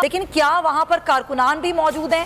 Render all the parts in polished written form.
लेकिन क्या वहां पर कारकुनान भी मौजूद हैं?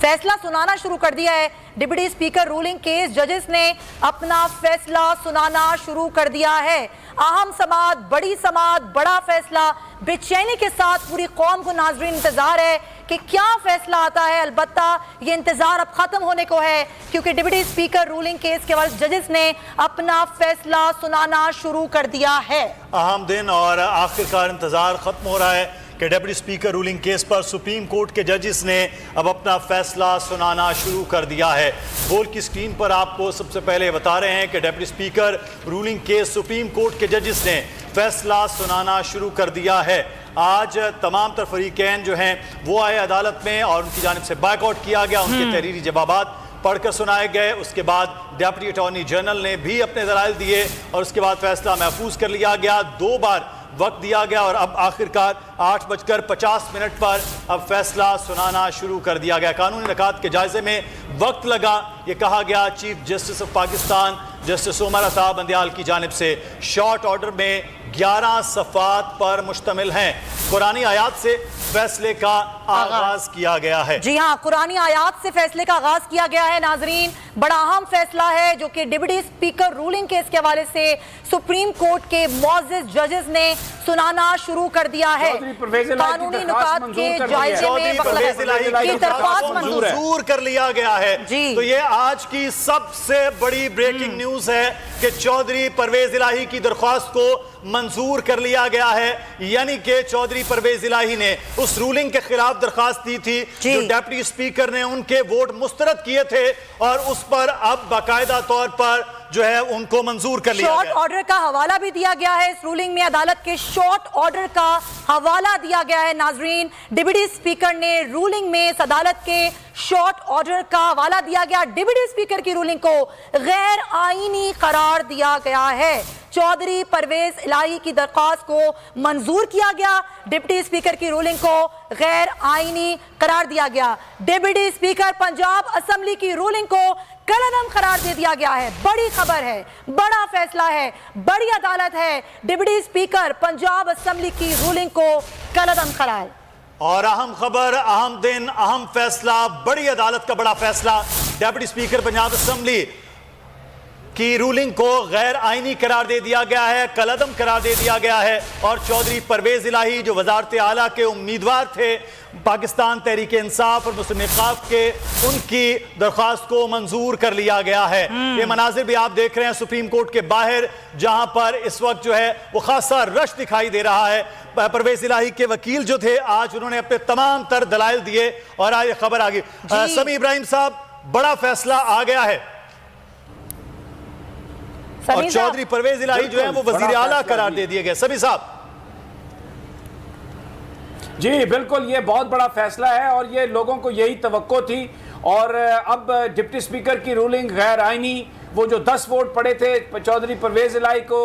फैसला सुनाना शुरू कर दिया है डिप्टी स्पीकर रूलिंग केस। जजेस ने अपना फैसला सुनाना शुरू कर दिया है। अहम समात, बड़ी समात, बड़ा फैसला। बेचैनी के साथ पूरी कौम को नाजरीन इंतजार है कि क्या फैसला आता है। अलबत्ता ये इंतजार अब खत्म होने को है, क्योंकि डिप्टी स्पीकर रूलिंग केस के बाद जजेस ने अपना फैसला सुनाना शुरू कर दिया है। अहम दिन और आखिरकार इंतजार खत्म हो रहा है कि डिप्टी स्पीकर रूलिंग केस पर सुप्रीम कोर्ट के जजेस ने अब अपना फैसला सुनाना शुरू कर दिया है। बोल की स्क्रीन पर आपको सबसे पहले बता रहे हैं कि deputy speaker ruling case supreme court के जजेस ने फैसला सुनाना शुरू कर दिया है। आज तमाम तर फरीकैन जो हैं वो आए अदालत में और उनकी जानिब से बायकॉट किया गया। उनके तहरीरी जवाबात पढ़कर सुनाए गए। उसके बाद डिप्टी अटॉर्नी जनरल ने भी अपने दलाइल दिए और उसके बाद फैसला महफूज कर लिया गया। 2 बार वक्त दिया गया और अब आखिरकार 8:50 पर अब फैसला सुनाना शुरू कर दिया गया। कानूनी निकात के जायजे में वक्त लगा, ये कहा गया। Chief justice of Pakistan justice Umar Ata Bandial की जानिब से शॉर्ट ऑर्डर में 11 सफ़ात पर मुश्तमिल हैं। कुरानी आयात से फैसले का आगाज किया गया है। जी हाँ, कुरानी आयात से फैसले का आगाज किया गया है। नाजरीन, बड़ा अहम फैसला है जो कि डिप्टी स्पीकर रूलिंग केस के हवाले से सुप्रीम कोर्ट के मौजूद जजेस ने सुनाना शुरू कर दिया है। कानूनी नुकात के जायजे में दरख्वास्त मंजूर कर लिया गया है। तो ये आज की सबसे बड़ी ब्रेकिंग न्यूज है कि चौधरी परवेज इलाही की दरख्वास्त को मंजूर कर लिया गया है। यानी कि चौधरी परवेज इलाही ने उस रूलिंग के खिलाफ दरखास्त दी थी जो डिप्टी स्पीकर ने उनके वोट मुस्तरद किए थे और उस पर अब बाकायदा तौर पर जो है उनको मंजूर कर लिया गया। शॉर्ट ऑर्डर का हवाला भी दिया गया है इस रूलिंग में। अदालत के शॉर्ट ऑर्डर का हवाला दिया गया है। नाजरीन, डिप्टी स्पीकर ने रूलिंग में इस अदालत के शॉर्ट ऑर्डर का हवाला दिया गया। डिप्टी स्पीकर की रूलिंग को गैर आईनी करार दिया गया है। चौधरी परवेज इलाही की दरख्वास्त को मंजूर किया गया। डिप्टी स्पीकर की रूलिंग को गैर आईनी करार दिया गया। डिप्टी स्पीकर पंजाब असेंबली की रूलिंग को कलअदम करार दे दिया गया है। बड़ी खबर है, बड़ा फैसला है, बड़ी अदालत है। डिप्टी स्पीकर पंजाब असेंबली की रूलिंग को कलअदम करार। और अहम खबर, अहम दिन, अहम फैसला, बड़ी अदालत का बड़ा फैसला। डिप्टी स्पीकर पंजाब असेंबली की रूलिंग को गैर आईनी करार दे दिया गया है, कलअदम करार दे दिया गया है। और चौधरी परवेज इलाही जो वजारत आला के उम्मीदवार थे पाकिस्तान तहरीक इंसाफ और मुस्लिम इख्तिलाफ के, उनकी दरख्वास्त को मंजूर कर लिया गया है। ये मनाजिर भी आप देख रहे हैं सुप्रीम कोर्ट के बाहर, जहां पर इस वक्त जो है वो खासा रश दिखाई दे रहा है। परवेज इलाही के वकील जो थे आज उन्होंने अपने तमाम तर दलाइल दिए और आज खबर आ गई। समी इब्राहिम साहब, बड़ा फैसला आ गया है और चौधरी परवेज इलाही जो है वो वजीर आला करार दे दिए गए। सभी साहब जी बिल्कुल, ये बहुत बड़ा फैसला है और ये लोगों को यही तवक्को थी। और अब डिप्टी स्पीकर की रूलिंग गैर आईनी, वो जो 10 वोट पड़े थे चौधरी परवेज इलाही को,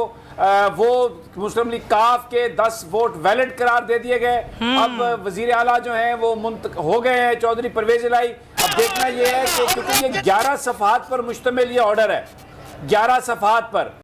वो मुस्लिम लीग काफ के 10 वोट वैलिड करार दे दिए गए। अब वजीर आला जो हैं वो हो गए हैं चौधरी परवेज इलाही। अब देखना ये है कि क्योंकि ये 11 सफ़ात पर मुश्तमिल ये ऑर्डर है, 11 सफ़ात पर